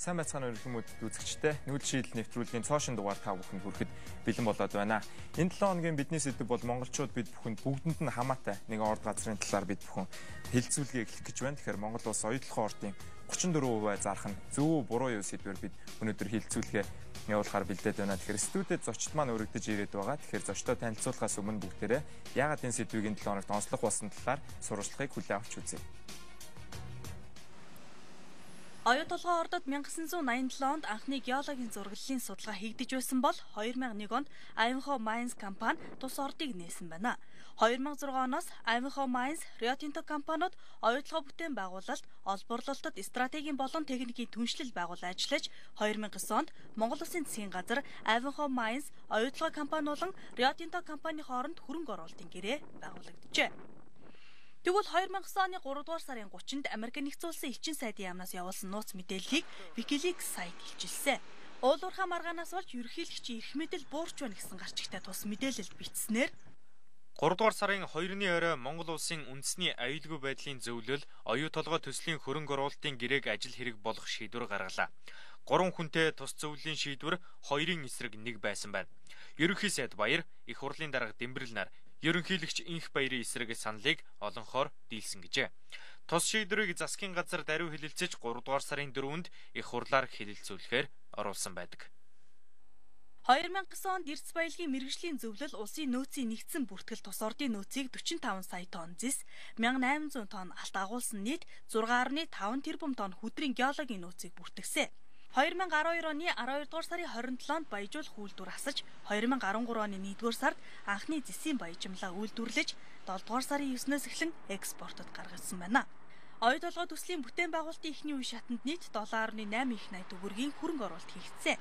Сайн байцгаана уу хүмүүст үзэгчтэй. Нүүдэл шийдэл нэвтрүүлгийн цоошин дугаар та бүхэнд хүрэхэд бэлэн болоод байна. Энэ 7 хоногийн бидний сэдэв бол монголчууд бид бүхэнд бүгдэнд нь хамаатай нэгэн орд газрын талаар бид бүхэн хэлэлцүүлгээ эхлэх гэж байна. Тэгэхээр Монгол улс оюутлогын ордын 34% зарах нь зөв буруу юу сэдвээр бид өнөөдөр хэлэлцүүлгээ явуулахаар бэлдээд байна. Тэгэхээр студид зочд маань өргөдөж ирээд байгаа. Тэгэхээр зочдоо танилцуулахаас өмнө бүгдээрээ яагаад энэ сэдвийг энэ 7 хоногт онцлог болсон талаар сурвалжлагыг хүлээн авч үзье. Оюутлогын ордод 1987 онд анхны геологийн зураглалын судалгаа хийгдэж байсан бол 2001 онд Ivanhoe Mines компани тус ордыг нээсэн байна. 2006 оноос Ivanhoe Mines, Rio Tinto компаниуд оюутлогын бүтээн байгуулалт, олборлолтод стратегийн болон техникийн түншлэл байгуулан ажиллаж 2009 онд Монгол Улсын засгийн газар Ivanhoe Mines, оюутлогын компани болон Rio Tinto компанийн хооронд хөрөнгө оруулалтын гэрээ байгуулагджээ. Тэгвэл 2009 оны 3 дугаар сарын 30-нд Америк нэгдсэн улсын элчин сайдын яамнаас явуулсан нууц мэдээллийг WikiLeaks сайт илчилсэн. Уулуурхаа маргаанаас болж ерөнхийлөгчийн эрх мэдэл буурч байна гэсэн гарчигтай тус мэдээлэл бичснээр 3 дугаар сарын 2-ны орой Монгол улсын үндэсний аюулгүй байдлын зөвлөл оюу толгой төслийн хөрөнгө оруулалтын гэрээг ажил хэрэг болгох шийдвэр гаргалаа. 3 хүнтэй тус зөвлөлийн шийдвэр 2-ын эсрэг 1 байсан байна. Ерөнхий сайд Баяр, их хурлын дарга Дэмбэрэл нар ерөнхийлөгч Инх Баярын эсрэг саналыг олонхоор дийлсэн гэжээ. Тус шийдвэрийг засгийн газар даруй хэлэлцэж 3 дугаар сарын 4-нд их хурлаар хэлэлцүүлэхээр оруулсан байдаг. 2009 онд Эрдэс баялагын мэргэжлийн зөвлөл улсын нөөцийн нэгдсэн бүртгэл тус ордын нөөцийг 45 сая тонн зис, 1800 тонн алт агуулсан нийт 6.5 тэрбум тонн хөдрийн геологийн нөөцийг бүртгэсэн. 2012 оны 12 дугаар сарын 27-нд баяжуулах үйлдвэр асаж, 2013 оны 1-р сард анхны зэсийн баяжмлаа үйлдвэрлэж, 7 дугаар сарын 9-өөс эхлэн экспортод гаргасан байна. Оюутлогын төслийн бүтээн байгуулалтын эхний үе шатанд нийт $7.8 их найт төгрөгийн хөрөнгө оруулалт хийгдсэн.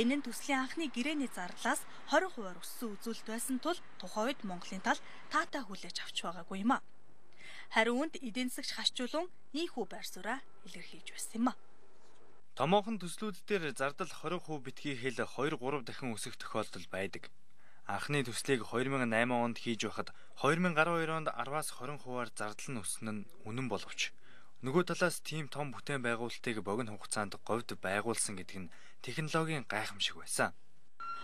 Энэ нь төслийн анхны гэрээний зарлалаас 20% өссөн үзүүлэлт байсан тул тухайн үед Монголын тал таатай хүлээж авч байгаагүй юм а. Харин үүнд эдийн засагч хашчулан ийхүү байр сууриа илэрхийлж байсан юм а. Томоохон төслүүд дээр зардал 20% битгий хэл 2-3 дахин өсөх тохиолдол байдаг. Анхны төслийг 2008 онд хийж байхад 2012 онд 10-аас 20%-аар зардал нь өснө нь үнэн боловч нөгөө талаас тийм том бүтээн байгуулалтыг богино хугацаанд говьд байгуулсан гэдэг нь технологийн гайхамшиг байсан.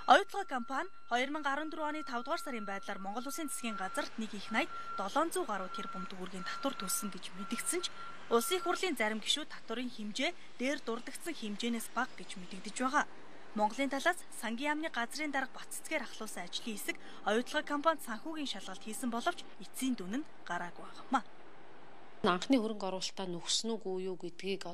Оюутлогын компани 2014 оны 5 дугаар сарын байдлаар Монгол Улсын засгийн газарт нэг их найд 700 гаруй тэрбум төгрөгийн татвар төлсөн гэж мэдгдсэн ч Улсын их хурлын зарим гишүүд татварын хэмжээ дээр дурдгдсан хэмжээнээс бага гэж мэдэгдэж байгаа. Монголын талаас сангийн яамны газрын дарга Баццгээр ахлуулсан ажлын хэсэг оюутлогын компанид санхүүгийн шалгалт хийсэн боловч эцсийн дүн нь гараагүй байгаамаа. Анхны хөрөнгө оруулалтаа нөхсөн үгүй юу гэдгийг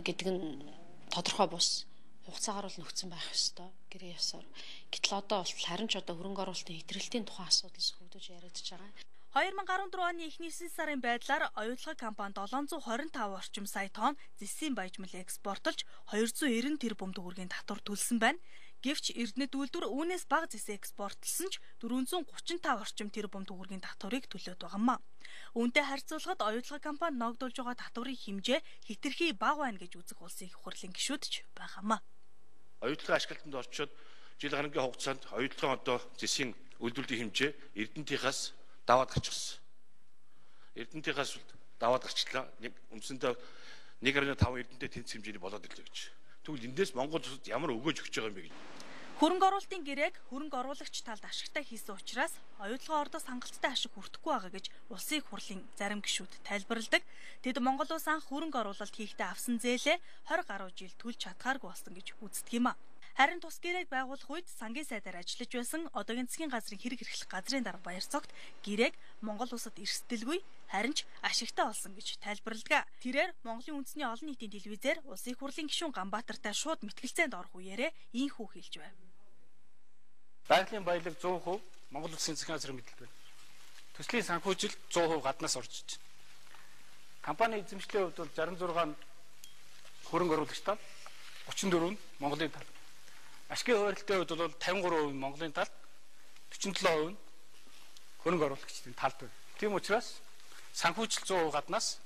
гэдэг нь тодорхой бус хугацаагаар бол нөхцөн байх ёстой гэрээ ясаар. Гэтэл одоо бол харин ч одоо хөрөнгө оруулалтын хэтрэлтийн тухайн асуудал сөгдөж яригдж байгаа. 2014 оны эхний 9 сарын байдлаар оюутлогын компани 725 орчим сая тонн зэсийн баяжмал экспортлж 290 тэрбум төгрөгийн татвар төлсөн байна. Гэвч Эрдэнэт үйлдвэр үүнээс бага зэс экспортлсон ч 435 орчим тэрбум төгрөгийн татварыг төлөөд байгаамаа. Үүнтэй харьцуулахад оюутлогын компани ногдуулж байгаа татварын хэмжээ хэтэрхий бага байна гэж үзэх улсын их хурлын гишүүд ч байгаамаа. Оюутлогын ашиглалтанд орчоод жил гарангийн хугацаанд оюутлогын одоо зэсийн үйлдвэрлэлийн хэмжээ Эрдэнэтийнхээс даваад гарчихсан. Эрдэнэтийнхээс даваад гарчлаа. Үндсэндээ 1.5 Эрдэнэтэй тэнцэх хэмжээний болоод ирлээ гэж. Тэгвэл эндээс Монгол улсад ямар өгөөж өгч байгаа юм бэ гэж. Хөрөнгө оруулалтын гэрээг хөрөнгө оруулагч талд ашигтай хийсэн учраас оюутлогын ордоос хангалттай ашиг хүртэхгүй байгаа гэж улсын их хурлын зарим гишүүд тайлбарладаг. Тэд Монгол улс анх хөрөнгө оруулалт хийхдээ авсан зээлээ 20 гаруй жил төлж чадхааргүй болсон гэж үздэг юм а. Харин тус гэрээг байгуулах үед сангийн сайдаар ажиллаж байсан одоогийн засгийн газрын хэрэг эрхлэх газрын дарга Баяр цогт гэрээг Монгол улсад эрсдэлгүй харин ч ашигтай болсон гэж тайлбарладаг. Тэрээр Монголын үндэсний олон нийтийн телевизээр улсын их хурлын гишүүн Ганбаатартай шууд мэтгэлцээнд орох үеэрээ ийхүү хэлж байв. Байгалийн баялаг 100% Монгол Улсын засгийн газрын мэдэлд байна. Төслийн санхүүжил 100% гаднаас орж иж байна. Компани эзэмшлийн хувьд бол 66 нь хөрөнгө оруулагч тал, 34 нь Монголын тал. Ашигын хуваарлтын хувьд бол 53% нь Монголын тал, 47% нь хөрөнгө оруулагчдын талд байна. Тийм учраас санхүүжил 100% гаднаас,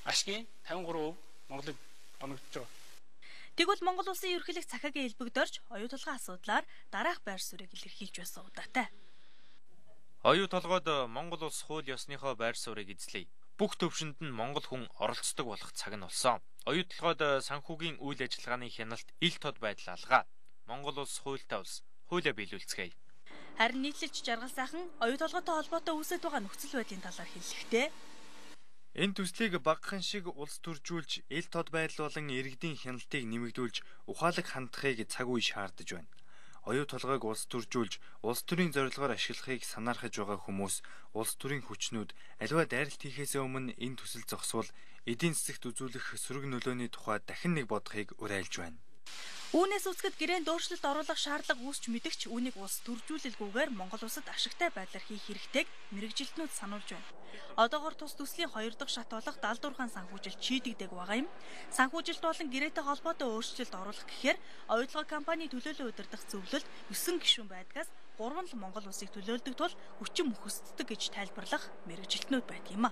ашигын 53% Монголын оногдож байгаа. Тэгвэл Монгол улсын ерөнхийлөгч цахиагийн элбэгдорж оюутлогын асуудлаар дараах байр суурийг илэрхийлж байсан удаатай. Оюу толгойд Монгол улс хууль ёсныхоо байр суурийг эзлэе. бүх төвшөнд нь монгол хүн оролцдог болох цаг нь болсон. Оюутлогод санхүүгийн үйл ажиллагааны хяналт ил тод байдал алгаа. Монгол улс хуультай улс. Хуулиа биелүүлцгээе. Харин нийтлэлч жаргал сайхан оюу толгойтой холбоотой үүсэж байгаа нөхцөл байдлын талаар хэлэхдээ энэ төслийг багахан шиг улс төржүүлж ил тод байдал болон иргэдийн хяналтыг нэмэгдүүлж ухаалаг хандахыг цаг үе шаардаж байна. Оюу толгойг улс төржүүлж улс төрийн зорилгоор ашиглахыг санаархаж байгаа хүмүүс улс төрийн хүчнүүд аливаа дайралт хийхээс өмнө энэ төсөл зогсвол эдийн засагт үзүүлэх сөрөг нөлөөний тухай дахин нэг бодохыг уриалж байна. Үүнээс үсгэд гэрээнд өөрчлөлт оруулах шаардлага үүсч мэдэгч үүнийг улс төржүүлэлгүйгээр Монгол улсад ашигтай байдлаар хийх хэрэгтэйг мэрэгжилтнүүд сануулж байна. Одоогоор тус төслийн 2 дахь шат болох даалдуурхан санхүүжилт шийдэгдэг байгаа юм. Санхүүжилт болон гэрээтэй холбоотой өөрчлөлт оруулах гэхээр оюутлогын компани төлөөлөл удирдах зөвлөлд 9 гишүүн байдгаас 3 л Монгол улсыг төлөөлдөг тул хүчин мөхөсддөг гэж тайлбарлах мэрэгжилтнүүд байдаг юм а.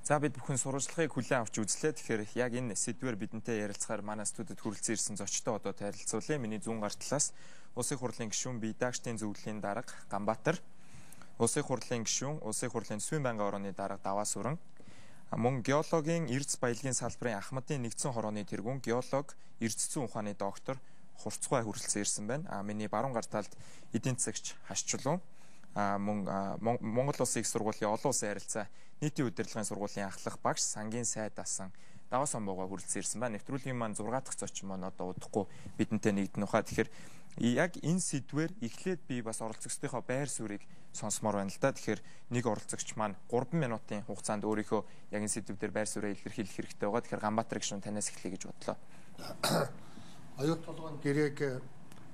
За бид бүхэн сурвалжлагыг хүлээн авч үзлээ. Тэгэхээр яг энэ сэдвээр бидэнтэй ярилцахаар манай студид хүрэлцэн ирсэн зочтой одоо танилцуулъя. Миний зүүн гар талаас Улсын хурлын гишүүн Бидаагчдын зөвлөлийн дарга Ганбаатар, Улсын хурлын гишүүн, Улсын хурлын Төсвийн байнгын орооны дарга Даваас Сүрэн, мөн геологийн эрдэс баялагын салбарын Ахмадын нэгдсэн хорооны тэргүүн геолог, эрдэс зүйн ухааны доктор Хурцгай хүрэлцэн ирсэн байна. Миний баруун гар талд эдийн засагч Хашчулуун, мөн Монгол Улсын их сургуулийн олон улсын харилцаа нийтийн удирдлагын сургуулийн ахлах багш Сангийн сайд асан Даваас Омбогоо хүрэлцэн ирсэн байна. Нэвтрүүлгийн маань 6 дахь зочин маань одоо удахгүй бидэнтэй нэгдэн ухаа. Тэгэхээр яг энэ сэдвээр эхлээд би бас оролцогчдынхоо байр суурийг сонсомоор байна л да. Тэгэхээр нэг оролцогч маань 3 минутын хугацаанд өөрийнхөө яг энэ сэдв дээр байр суурийг илэрхийлэх хэрэгтэй байгаа. Тэгэхээр Ганбаатар гишүүн танаас эхлэе гэж бодлоо. Оюу толгойн гэрээг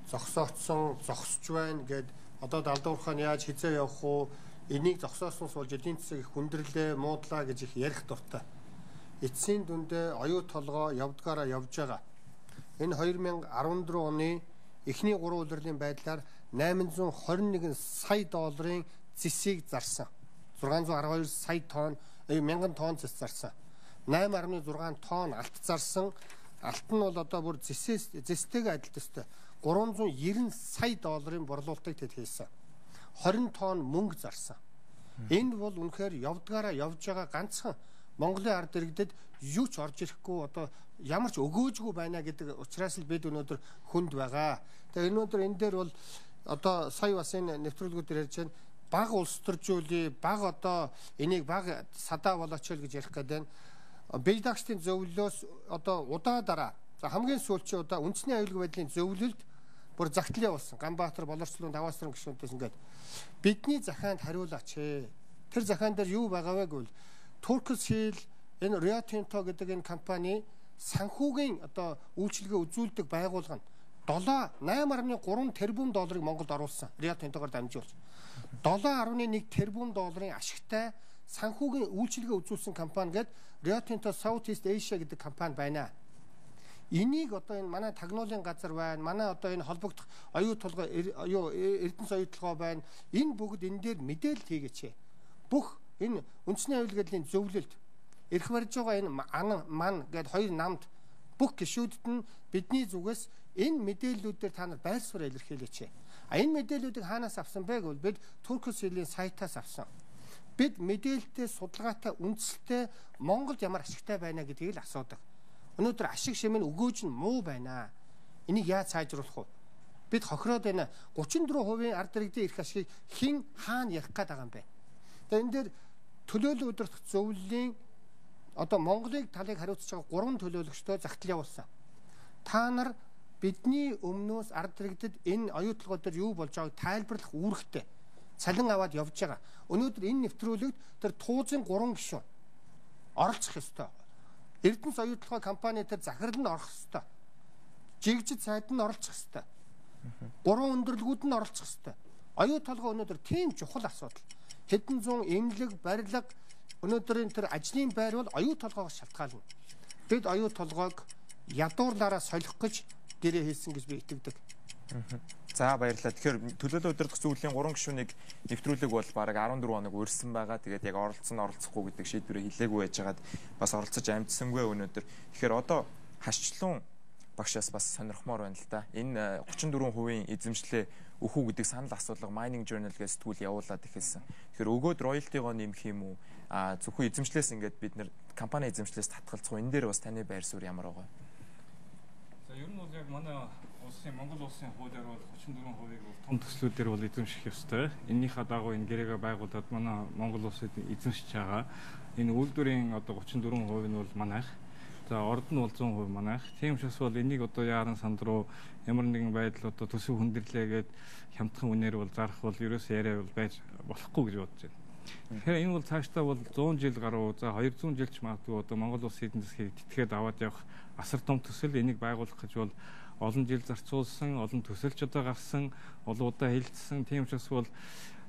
зогсоогдсон, зогсож байна гэд одоо далдуурхаа яаж хизээ явах уу? Энийг зогсооснос болж эдийн засаг их хүндрэлээ, муудлаа гэж их ярих дуртай. Эцсийн дүндээ оюу толгой явдгаараа явж байгаа. Энэ 2014 оны эхний 3 улирлын байдлаар 821 сая долларын зэсийг зарсан. 612 сая тонн, 1000 тонн зэс зарсан. 8.6 тонн алт зарсан. Алт нь бол одоо бүр зэстэйгээ адилт өстэй. 390 сая долларын борлуулалтыг тэд хийсэн. 20 тонн мөнгө зарсан. Энд бол үнэхээр явдгаараа явж байгаа ганцхан Монголын ард иргэдэд юу ч орж ирэхгүй одоо ямар ч өгөөжгүй байна гэдэг учраас л бид өнөөдөр хүнд байгаа. Тэгээ өнөөдөр энэ дээр бол одоо сая бас энэ нэвтрүүлгүүдээр ярьж байна. Баг улс төржүүлээ, баг одоо энийг баг садаа болооч л гэж ярих гэдэг. Бидаагчдын зөвлөлөөс одоо удаа дараа хамгийн сүүлчийн удаа үндэсний аюулгүй байдлын зөвлөлд бүр загтлын явуулсан. Ганбаатар, Болорчлон, Даваас Сүрэн гишүүнээс ингээд бидний захаанд хариулаач. Тэр захаан дээр юу байгаа вэ гэвэл Turkish Steel энэ Rio Tinto гэдэг энэ компани санхүүгийн одоо үйлчилгээ үзүүлдэг байгууллага нь 8.3 тэрбум долларыг Монголд оруулсан. Rio Tinto-гоор дамжуулж 7.1 тэрбум долларын ашигтай санхүүгийн үйлчилгээ үзүүлсэн компани гээд Rio Tinto Southeast Asia гэдэг компани байна. Энийг одоо энэ манай тагнуулын газар байна. Манай одоо энэ холбогдох оюу толгой эрдэнэс оюу толгой байна. Энэ бүгд энэ дээр мэдээлэл хийгээч. Бүх энэ үндэсний аюулгүй зөвлөлд эрх барьж байгаа энэ ман гээд 2 намд бүх гишүүдэд нь бидний зүгээс энэ мэдээллүүдээр та нар байр суурь илэрхийлээч. Энэ мэдээллүүдийг хаанаас авсан бэ гэвэл бид Turkish Steel-ийн сайтаас авсан. Бид мэдээлэлтэй судалгаатай үндэслэлтэй Монголд ямар ашигтай байна гэдгийг л асуудаг. Өнөөдөр ашиг шимэн өгөөж нь муу байна. Энийг яаж сайжруулах вэ? Бид хохироод байна. 34% ард иргэдийн эрх ашигыг хэн хаана ярих гээд байгаа юм бэ? Тэгээ энэ дээр төлөөлөл удирдах зөвлөлийн одоо Монголыг талыг хариуцж байгаа 3 төлөөлөгчдөө загтал явуулсан. Та нар бидний өмнөөс ард иргэдэд энэ оюу толгой дээр юу болж байгааг тайлбарлах үүрэгтэй. Цалин аваад явж байгаа. Өнөөдөр энэ нэвтрүүлэгт тэр туузын 3 гишүүн оролцох ёстой. Эрдэнэс оюу толгой компани тэр захирал нь орох ёстой. Жигжид сайд нь оролцох ёстой. 3 өндөрлгүүд нь оролцох ёстой. Оюу толгой өнөөдөр тийм чухал асуудал. Хэдэн зуун эмнэлэг, барилга өнөөдрийн тэр ажлын байр бол оюу толгойгоос шалтгаална. Бид оюу толгойг ядуурлаараа солих гэж гэрээ хийсэн гэж би итгэдэг. За баярлалаа. Тэгэхээр төлөөлөл удирдах зөвлөлийн 3 гишүүнийг нэвтрүүлэг бол бараг 14 хоног урьдсан байгаа. Тэгээд яг оролцохгүй гэдэг шийдвэрээ хэлээгүй байжгаад бас оролцож амжсангүй өнөөдөр. Тэгэхээр одоо Хашчлуун багшаас бас сонирхмоор байна л да. Энэ 34% эзэмшлээ өхөө гэдэг санал асуулга Mining Journal гэж сэтгүүл явуулаад ихэлсэн. Тэгэхээр өгөөд роялтигоо нэмэх юм уу? Зөвхөн эзэмшлээс ингээд бид нэр компани эзэмшлээс татгалзах уу? Энэ дээр бас таны байр суурь ямар байгаа вэ? За ер нь бол яг манай Монгол улсын хуулиар бол 34% бол том төслүүдээр бол эзэмших ёстой. Эннийхээ дагуу энэ гэрээгээ байгуулад манай Монгол улсад эзэмшиж байгаа. Энэ үйлдвэрийн одоо 34% нь бол манайх. За орд нь бол 100% манайх. Тийм учраас бол энийг одоо яаран санд руу ямар нэгэн байдал одоо төсөв хүндрэлээгээд хямдхан үнээр бол зарах бол ерөөсөө яриа бол байж болохгүй гэж бодож байна. Тэгэхээр энэ бол цаашдаа бол 100 жил гаруй за 200 жил ч магадгүй одоо Монгол улсын эдийн засгийг тэтгээд аваад явах асар том төсөл энийг байгуулах гэж бол олон жил зарцуулсан, олон төсөлч одоо гарсан, олон удаа хэлэлцсэн. Тийм учраас бол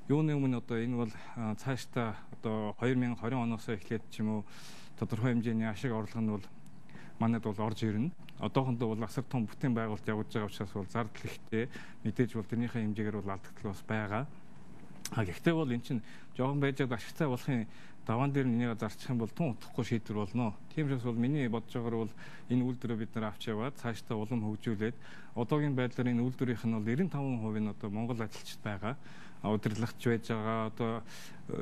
юуны өмнө одоо энэ бол цаашдаа одоо 2020 оноос эхлээд ч юм уу тодорхой хэмжээний ашиг орлого нь бол манайд бол орж ирнэ. Одоохондоо бол асар том бүтээн байгуулалт явуулж байгаа учраас бол зардал ихтэй. Мэдээж бол тэрнийхээ хэмжээгээр бол алдагдал бас байгаа. Гэхдээ бол эн чинь жоохон байж байгаа ашигтай болохын даваан дээр нэгээ зарчих юм бол тун утахгүй шийдвэр болно. Тийм учраас бол миний бодож байгаагаар бол энэ үйлдвэрээ бид нар авч яваад цаашдаа улам хөгжүүлээд одоогийн байдлаар энэ үйлдвэрийнх нь бол 95% нь одоо Монгол ажилчид байгаа. Удирдлагч байж байгаа, одоо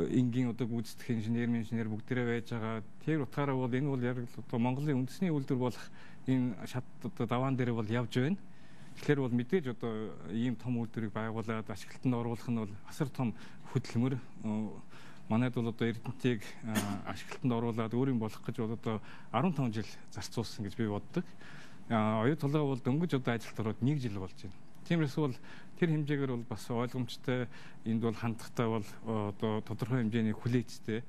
энгийн одоо гүйцэтгэх инженер бүгдээрээ байж байгаа. Тэр утгаараа бол энэ бол яг одоо Монголын үндэсний үйлдвэр болох энэ шат одоо даваан дээр бол явж байна. Тэгэхээр бол мэдээж одоо ийм том үйлдвэрийг байгуулад ашиглалтанд оруулах нь бол асар том хөдөлмөр. Манайд бол одоо Эрдэнэтийг ашиглалтанд оруулаад өөрийн болох гэж бол одоо 15 жил зарцуулсан гэж би боддог. Оюу толгой бол дөнгөж одоо ажилд ороод 1 жил болж байна. Тиймээс бол тэр хэмжээгээр бол бас ойлгомжтой энд бол хандахтай бол одоо тодорхой хэмжээний хүлээцтэй.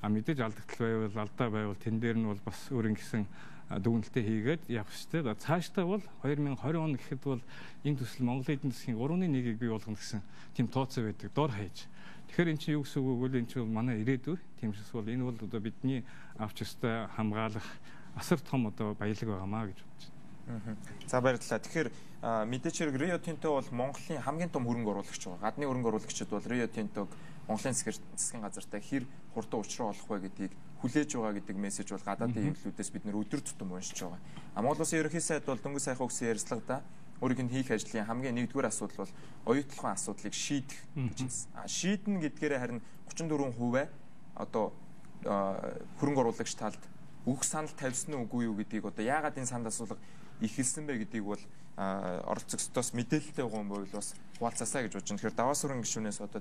Мэдээж алдагдал байвал алдаа байвал тэн дээр нь бол бас өөрийн гэсэн дүгнэлтээ хийгээд явах ёстой. Цаашдаа бол 2020 он гэхэд бол энэ төсөл Монголын эдийн засгийн 3.1-ийг бий болгоно гэсэн тийм тооцоо байдаг. Дор хаяж. Тэгэхээр эн чинь юу гэсэн үг вэ? Эн чинь манай ирээдүй. Тийм учраас бол энэ бол одоо бидний авч ёстой хамгаалах асар том одоо баялаг байгаамаа гэж бодож байна. За баярлалаа. Тэгэхээр мэдээч хэрэг Rio Tinto бол Монголын хамгийн том хөрөнгө оруулагч байгаа. Гадны хөрөнгө оруулагчид бол Rio Tinto-г Монголын засгийн газартай хэр хурдан учраа олох вэ гэдгийг хүлээж байгаа гэдэг мессеж бол гадаадын хэвлэлүүдээс бид нэр өдөр тутам уншиж байгаа. Монгол Улсын ерөнхий сайд бол дөнгөж саяхан өгсөн ярилцлагада өөрийнх нь хийх ажлын хамгийн нэгдүгээр асуудал бол оюутлахын асуудлыг шийдэх гэж хэлсэн. Шийднэ гэдгээрээ харин 34% одоо хөрөнгө оруулагч талд өгөх санал тавьсан уу үгүй юу гэдгийг одоо яагаад энэ санд асуулга ихэлсэн бэ гэдгийг бол оролцогчдоос мэдээлэлтэй байгаа юм бол бас хуваалцаасаа гэж бодож байна. Тэгэхээр даваа сүрэн гишүүнээс одоо